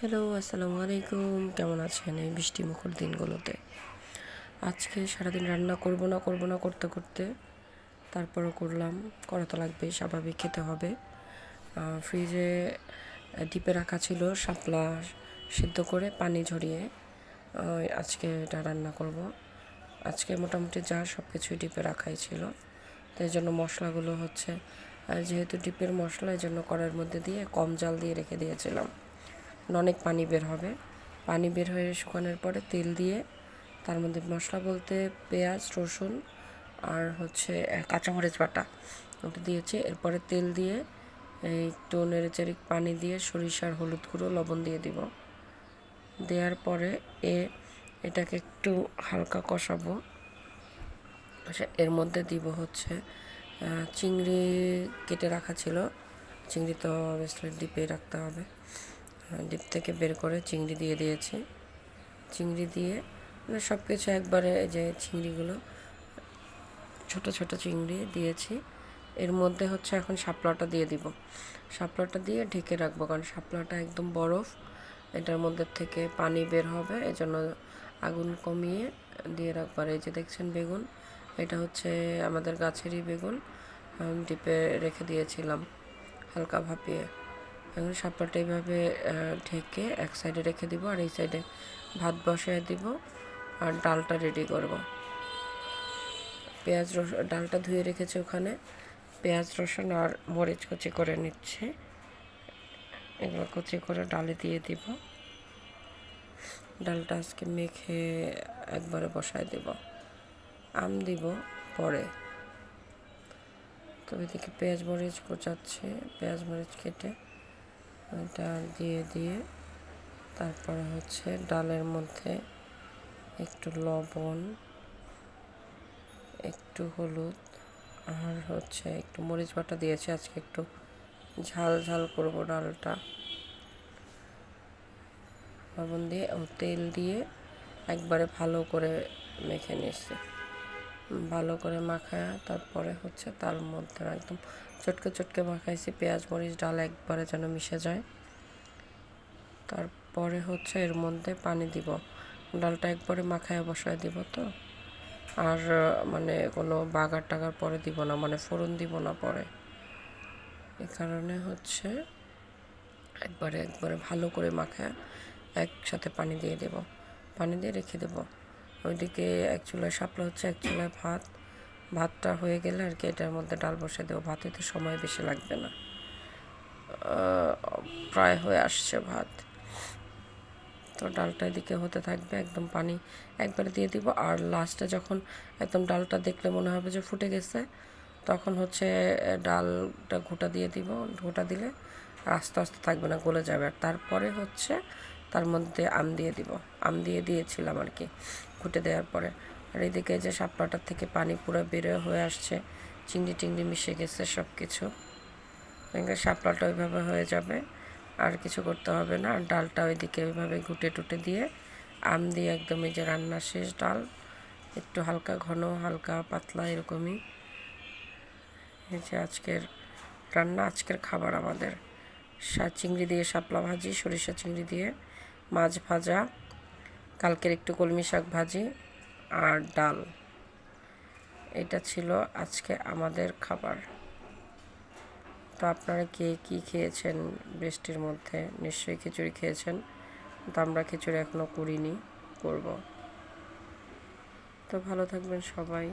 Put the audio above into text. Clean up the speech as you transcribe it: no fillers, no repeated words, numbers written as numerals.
Hello, আসসালামু আলাইকুম। কেমন আছেন এই বৃষ্টিমুখর দিনগুলোতে? আজকে সারাদিন রান্না করব না করতে করতে তারপরও করলাম। করা তো লাগবেই, স্বাভাবিক, খেতে হবে। ফ্রিজে ডিপে রাখা ছিল শাপলা সিদ্ধ করে পানি ঝরিয়ে। আজকে এটা রান্না করব। আজকে মোটামুটি যা সব কিছুই ডিপে রাখাই ছিল, তো এই জন্য মশলাগুলো হচ্ছে, যেহেতু ডিপের মশলা, এই জন্য কড়াইয়ের মধ্যে দিয়ে কম জাল দিয়ে রেখে দিয়েছিলাম। অনেক পানি বের হবে। পানি বের হয়ে শুকানোর পরে তেল দিয়ে তার মধ্যে মশলা বলতে পেঁয়াজ, রসুন আর হচ্ছে কাঁচামরিচ বাটা ওটা দিয়েছি। এরপরে তেল দিয়ে একটু নেড়েচেড়ে পানি দিয়ে সরিষার হলুদ গুঁড়ো, লবণ দিয়ে দিব। দেওয়ার পরে এটাকে একটু হালকা কষাবো। এর মধ্যে দিব হচ্ছে চিংড়ি কেটে রাখা ছিল। চিংড়ি তো অবভিয়াসলি ডিপে রাখতে হবে। ডিপ থেকে বের করে চিংড়ি দিয়ে দিয়েছি। চিংড়ি দিয়ে মানে সব কিছু একবারে, যে চিংড়িগুলো ছোট ছোট চিংড়ি দিয়েছি। এর মধ্যে হচ্ছে এখন শাপলাটা দিয়ে দিব। শাপলাটা দিয়ে ঢেকে রাখবো, কারণ শাপলাটা একদম বরফ, এটার মধ্যে থেকে পানি বের হবে, এজন্য আগুন কমিয়ে দিয়ে রাখবো। আর এই যে দেখছেন বেগুন, এটা হচ্ছে আমাদের গাছেরই বেগুন, ডিপে রেখে দিয়েছিলাম হালকা ভাপিয়ে। এখন শাপলাটা এইভাবে ঢেকে এক সাইডে রেখে দিব, আর এই সাইডে ভাত বসিয়ে দিব আর ডালটা রেডি করব। পেঁয়াজ রসুন, ডালটা ধুয়ে রেখেছি ওখানে, পেঁয়াজ রসুন আর মরিচ কুচি করে নিচ্ছে। এগুলো কুচি করে ডালে দিয়ে দিব। ডালটা আজকে মেখে একবারে বসায় দেব। আম দিব পরে। তো এদিকে পেঁয়াজ মরিচ কুচাচ্ছে, পেঁয়াজ মরিচ কেটে এটা দিয়ে তারপরে হচ্ছে ডালের মধ্যে একটু লবণ, একটু হলুদ আর হচ্ছে একটু মরিচ বাটা দিয়েছি। আজকে একটু ঝাল ঝাল করব ডালটা। লবণ দিয়ে ও তেল দিয়ে একবারে ভালো করে মেখে নিয়েছি। ভালো করে মাখায় তারপরে হচ্ছে তার মধ্যে একদম চটকে চটকে মাখাইছি, পেঁয়াজ মরিচ ডাল একবারে যেন মিশে যায়। তারপরে হচ্ছে এর মধ্যে পানি দিব। ডালটা একবারে মাখায় বসায় দিব, তো আর মানে কোনো বাগার টাগার পরে দিব না, মানে ফোড়ন দিব না পরে। এই কারণে হচ্ছে একবারে ভালো করে মাখায় একসাথে পানি দিয়ে দেব। পানি দিয়ে রেখে দেব। ওইদিকে এক চুলায় শাপলা হচ্ছে, এক চুলায় ভাত। ভাতটা হয়ে গেলে আর কি এটার মধ্যে ডাল বসে দেবো। ভাতে তো সময় বেশি লাগবে না, প্রায় হয়ে আসছে ভাত। তো ডালটা এদিকে হতে থাকবে, একদম পানি একবারে দিয়ে দিব। আর লাস্টে যখন একদম ডালটা দেখলে মনে হবে যে ফুটে গেছে, তখন হচ্ছে ডালটা ঘোটা দিয়ে দিব। ঘোটা দিলে আস্তে আস্তে থাকবে না, গলে যাবে। আর তারপরে হচ্ছে তার মধ্যে আম দিয়ে দিব। আম দিয়ে দিয়েছিলাম আর কি ঘুটে দেওয়ার পরে। আর এদিকে যে শাপলাটার থেকে পানি পুরো বেরো হয়ে আসছে, চিংড়ি টিংড়ি মিশে গেছে সব কিছু। শাপলাটা ওইভাবে হয়ে যাবে, আর কিছু করতে হবে না। আর ডালটা ওইদিকে ওইভাবে ঘুটে টুটে দিয়ে আম দিয়ে একদম এই যে রান্না শেষ ডাল। একটু হালকা ঘন, হালকা পাতলা এরকমই। এই যে আজকের রান্না, আজকের খাবার আমাদের চিংড়ি দিয়ে শাপলা ভাজি, সরিষা চিংড়ি দিয়ে মাছ ভাজা, কালকের একটু কলমি শাক ভাজি আর ডাল। এটা ছিল আজকে আমাদের খাবার। তো আপনারা কে কী খেয়েছেন বৃষ্টির মধ্যে? নিশ্চয়ই খিচুড়ি খেয়েছেন। তো আমরা খিচুড়ি এখনও করিনি, করব। তো ভালো থাকবেন সবাই।